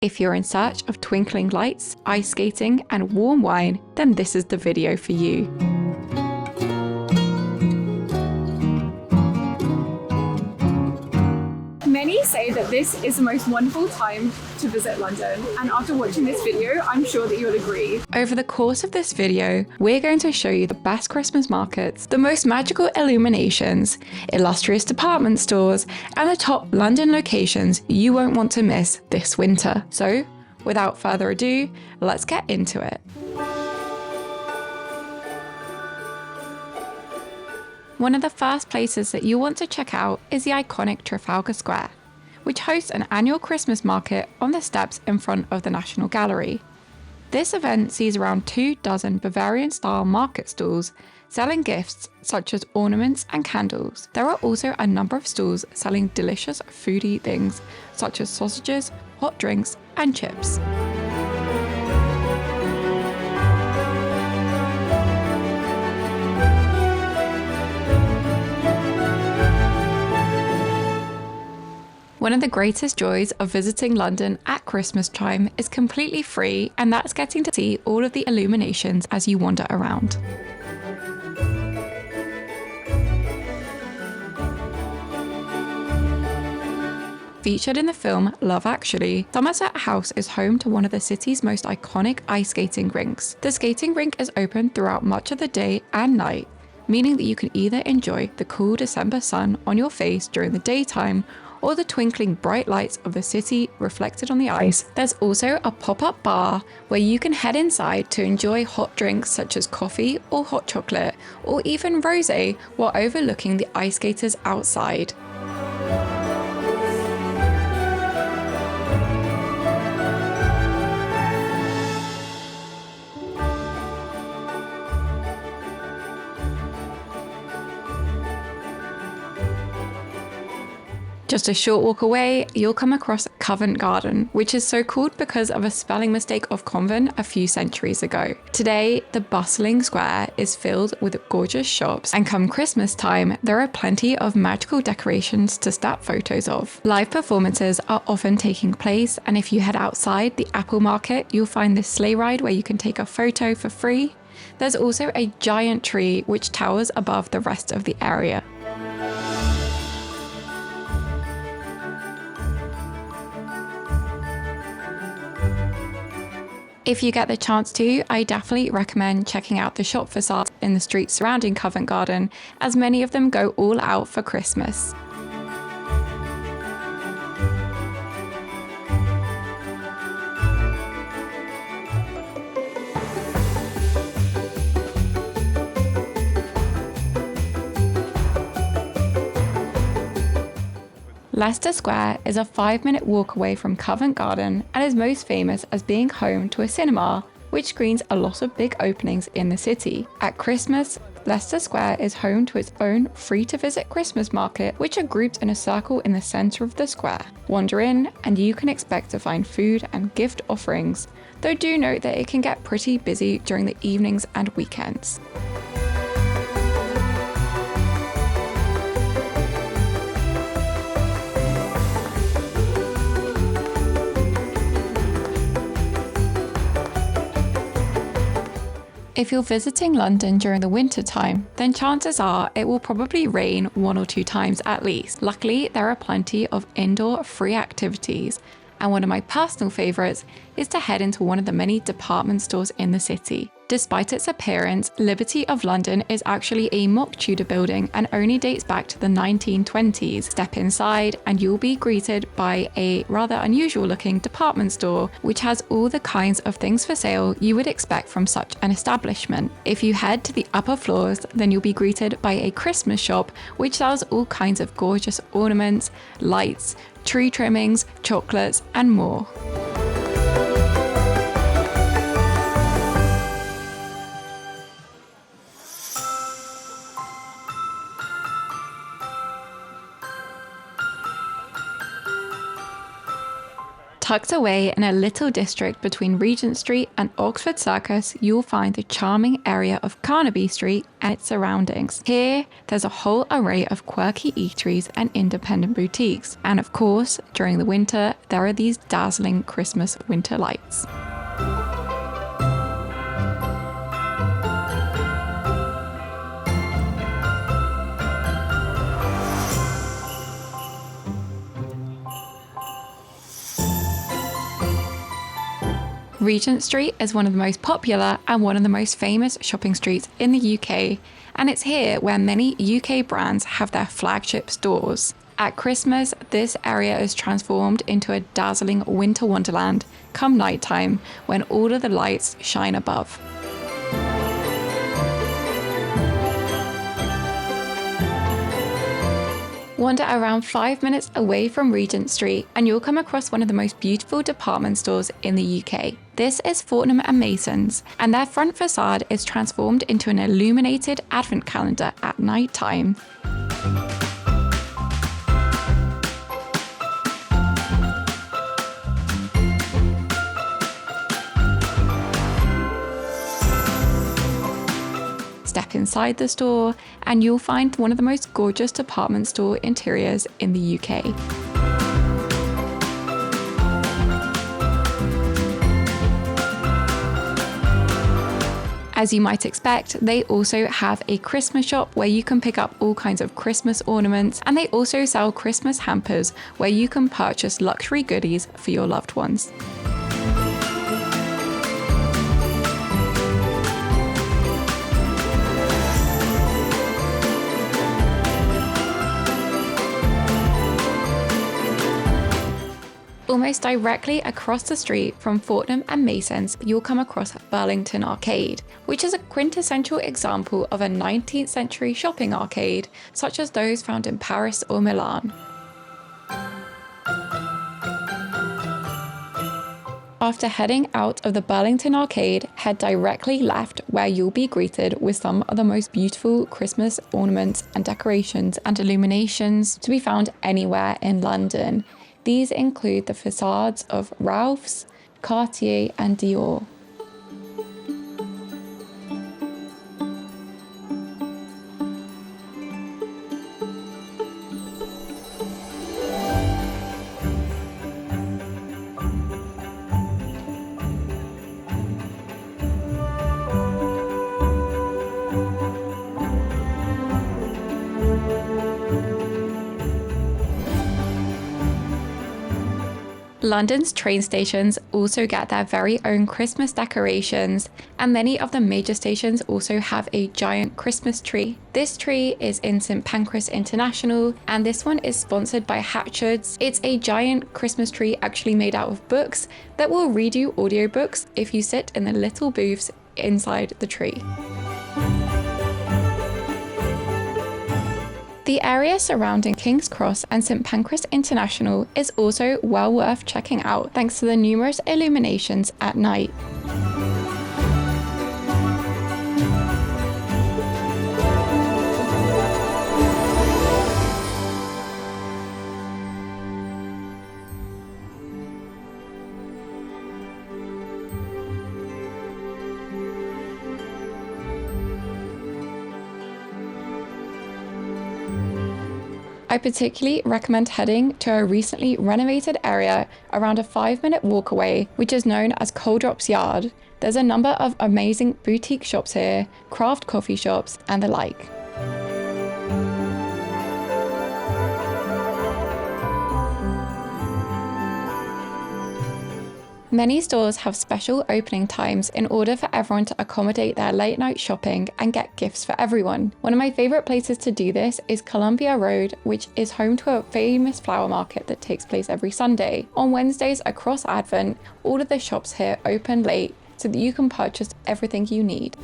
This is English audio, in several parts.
If you're in search of twinkling lights, ice skating, and warm wine, then this is the video for you. Many say that this is the most wonderful time to visit London, and after watching this video, I'm sure that you'll agree. Over the course of this video, we're going to show you the best Christmas markets, the most magical illuminations, illustrious department stores, and the top London locations you won't want to miss this winter. So, without further ado, let's get into it. One of the first places that you want to check out is the iconic Trafalgar Square, which hosts an annual Christmas market on the steps in front of the National Gallery. This event sees around 24 Bavarian-style market stalls selling gifts such as ornaments and candles. There are also a number of stalls selling delicious foodie things such as sausages, hot drinks, and chips. One of the greatest joys of visiting London at Christmas time is completely free, and that's getting to see all of the illuminations as you wander around. Featured in the film Love Actually, Somerset House is home to one of the city's most iconic ice skating rinks. The skating rink is open throughout much of the day and night, meaning that you can either enjoy the cool December sun on your face during the daytime or the twinkling bright lights of the city reflected on the ice. There's also a pop-up bar where you can head inside to enjoy hot drinks such as coffee or hot chocolate, or even rosé while overlooking the ice skaters outside. Just a short walk away, you'll come across Covent Garden, which is so called because of a spelling mistake of convent a few centuries ago. Today, the bustling square is filled with gorgeous shops, and come Christmas time, there are plenty of magical decorations to snap photos of. Live performances are often taking place, and if you head outside the Apple Market, you'll find this sleigh ride where you can take a photo for free. There's also a giant tree which towers above the rest of the area. If you get the chance to, I definitely recommend checking out the shop facades in the streets surrounding Covent Garden, as many of them go all out for Christmas. Leicester Square is a 5-minute walk away from Covent Garden and is most famous as being home to a cinema, which screens a lot of big openings in the city. At Christmas, Leicester Square is home to its own free-to-visit Christmas market, which are grouped in a circle in the centre of the square. Wander in, and you can expect to find food and gift offerings, though do note that it can get pretty busy during the evenings and weekends. If you're visiting London during the winter time, then chances are it will probably rain 1 or 2 times at least. Luckily, there are plenty of indoor free activities, and one of my personal favourites is to head into one of the many department stores in the city. Despite its appearance, Liberty of London is actually a mock Tudor building and only dates back to the 1920s. Step inside and you'll be greeted by a rather unusual looking department store, which has all the kinds of things for sale you would expect from such an establishment. If you head to the upper floors, then you'll be greeted by a Christmas shop, which sells all kinds of gorgeous ornaments, lights, tree trimmings, chocolates, and more. Tucked away in a little district between Regent Street and Oxford Circus, you'll find the charming area of Carnaby Street and its surroundings. Here, there's a whole array of quirky eateries and independent boutiques. And of course, during the winter, there are these dazzling Christmas winter lights. Regent Street is one of the most popular and one of the most famous shopping streets in the UK, and it's here where many UK brands have their flagship stores. At Christmas, this area is transformed into a dazzling winter wonderland come nighttime when all of the lights shine above. Wander around 5 minutes away from Regent Street and you'll come across one of the most beautiful department stores in the UK. This is Fortnum and Mason's, and their front facade is transformed into an illuminated advent calendar at night time. Step inside the store and you'll find one of the most gorgeous department store interiors in the UK. As you might expect, they also have a Christmas shop where you can pick up all kinds of Christmas ornaments, and they also sell Christmas hampers where you can purchase luxury goodies for your loved ones. Almost directly across the street from Fortnum and Mason's, you'll come across Burlington Arcade, which is a quintessential example of a 19th century shopping arcade, such as those found in Paris or Milan. After heading out of the Burlington Arcade, head directly left where you'll be greeted with some of the most beautiful Christmas ornaments and decorations and illuminations to be found anywhere in London. These include the facades of Ralph's, Cartier and Dior. London's train stations also get their very own Christmas decorations, and many of the major stations also have a giant Christmas tree. This tree is in St Pancras International, and this one is sponsored by Harrods. It's a giant Christmas tree actually made out of books that will read you audiobooks if you sit in the little booths inside the tree. The area surrounding King's Cross and St Pancras International is also well worth checking out thanks to the numerous illuminations at night. I particularly recommend heading to a recently renovated area around a 5-minute walk away, which is known as Coldrop's Yard. There's a number of amazing boutique shops here, craft coffee shops, and the like. Many stores have special opening times in order for everyone to accommodate their late night shopping and get gifts for everyone. One of my favourite places to do this is Columbia Road, which is home to a famous flower market that takes place every Sunday. On Wednesdays across Advent, all of the shops here open late so that you can purchase everything you need.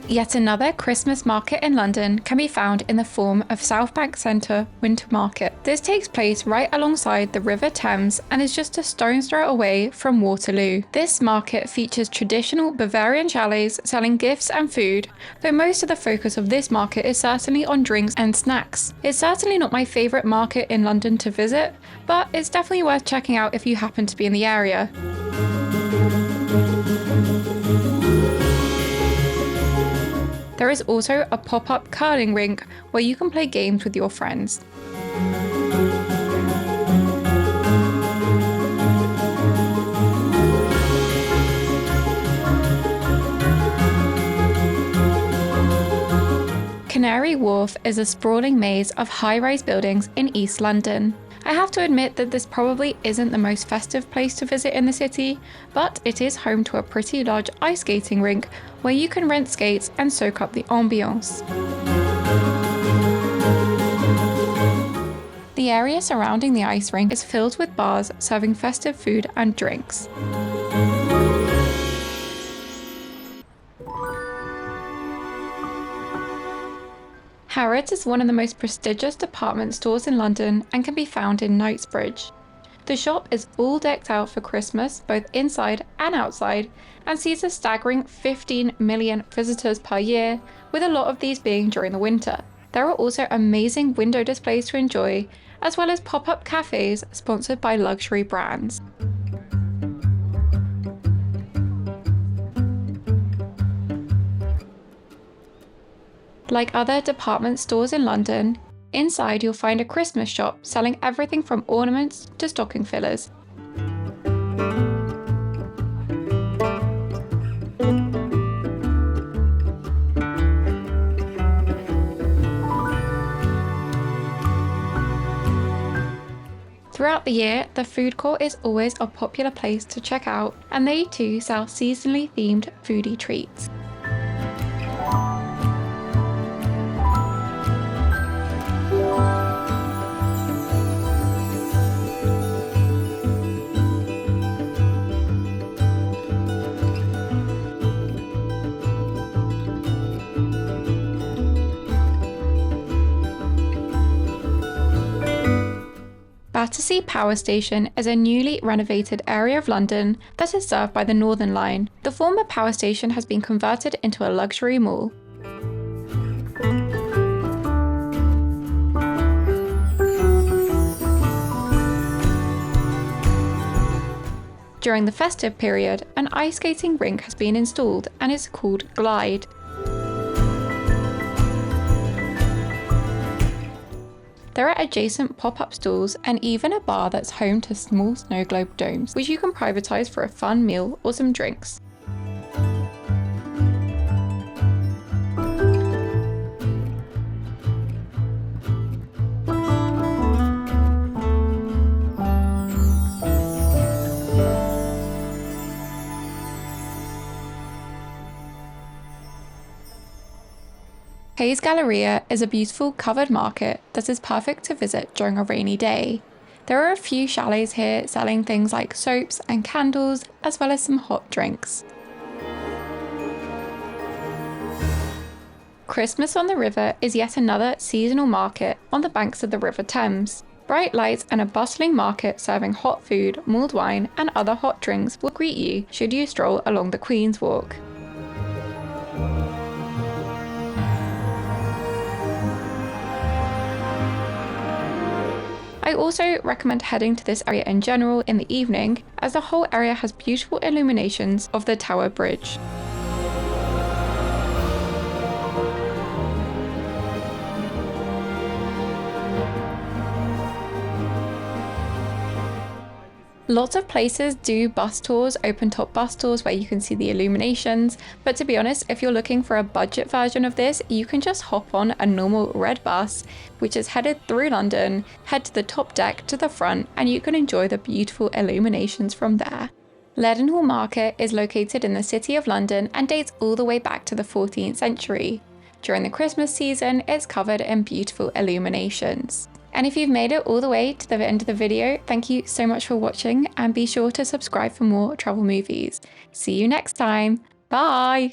Yet another Christmas market in London can be found in the form of South Bank Centre Winter Market. This takes place right alongside the River Thames and is just a stone's throw away from Waterloo. This market features traditional Bavarian chalets selling gifts and food, though most of the focus of this market is certainly on drinks and snacks. It's certainly not my favourite market in London to visit, but it's definitely worth checking out if you happen to be in the area. There is also a pop-up curling rink where you can play games with your friends. Canary Wharf is a sprawling maze of high-rise buildings in East London. I have to admit that this probably isn't the most festive place to visit in the city, but it is home to a pretty large ice skating rink where you can rent skates and soak up the ambience. The area surrounding the ice rink is filled with bars serving festive food and drinks. Harrods is one of the most prestigious department stores in London and can be found in Knightsbridge. The shop is all decked out for Christmas, both inside and outside, and sees a staggering 15 million visitors per year, with a lot of these being during the winter. There are also amazing window displays to enjoy, as well as pop-up cafes sponsored by luxury brands. Like other department stores in London, inside you'll find a Christmas shop selling everything from ornaments to stocking fillers. Throughout the year, the food court is always a popular place to check out, and they too sell seasonally themed foodie treats. Battersea Power Station is a newly renovated area of London that is served by the Northern Line. The former power station has been converted into a luxury mall. During the festive period, an ice skating rink has been installed and is called Glide. There are adjacent pop-up stalls and even a bar that's home to small snow globe domes, which you can privatise for a fun meal or some drinks. Hayes Galleria is a beautiful covered market that is perfect to visit during a rainy day. There are a few chalets here selling things like soaps and candles, as well as some hot drinks. Christmas on the River is yet another seasonal market on the banks of the River Thames. Bright lights and a bustling market serving hot food, mulled wine and other hot drinks will greet you should you stroll along the Queen's Walk. I also recommend heading to this area in general in the evening, as the whole area has beautiful illuminations of the Tower Bridge. Lots of places do bus tours, open-top bus tours where you can see the illuminations, but to be honest, if you're looking for a budget version of this, you can just hop on a normal red bus, which is headed through London, head to the top deck to the front, and you can enjoy the beautiful illuminations from there. Leadenhall Market is located in the City of London and dates all the way back to the 14th century. During the Christmas season, it's covered in beautiful illuminations. And if you've made it all the way to the end of the video, thank you so much for watching and be sure to subscribe for more travel movies. See you next time. Bye!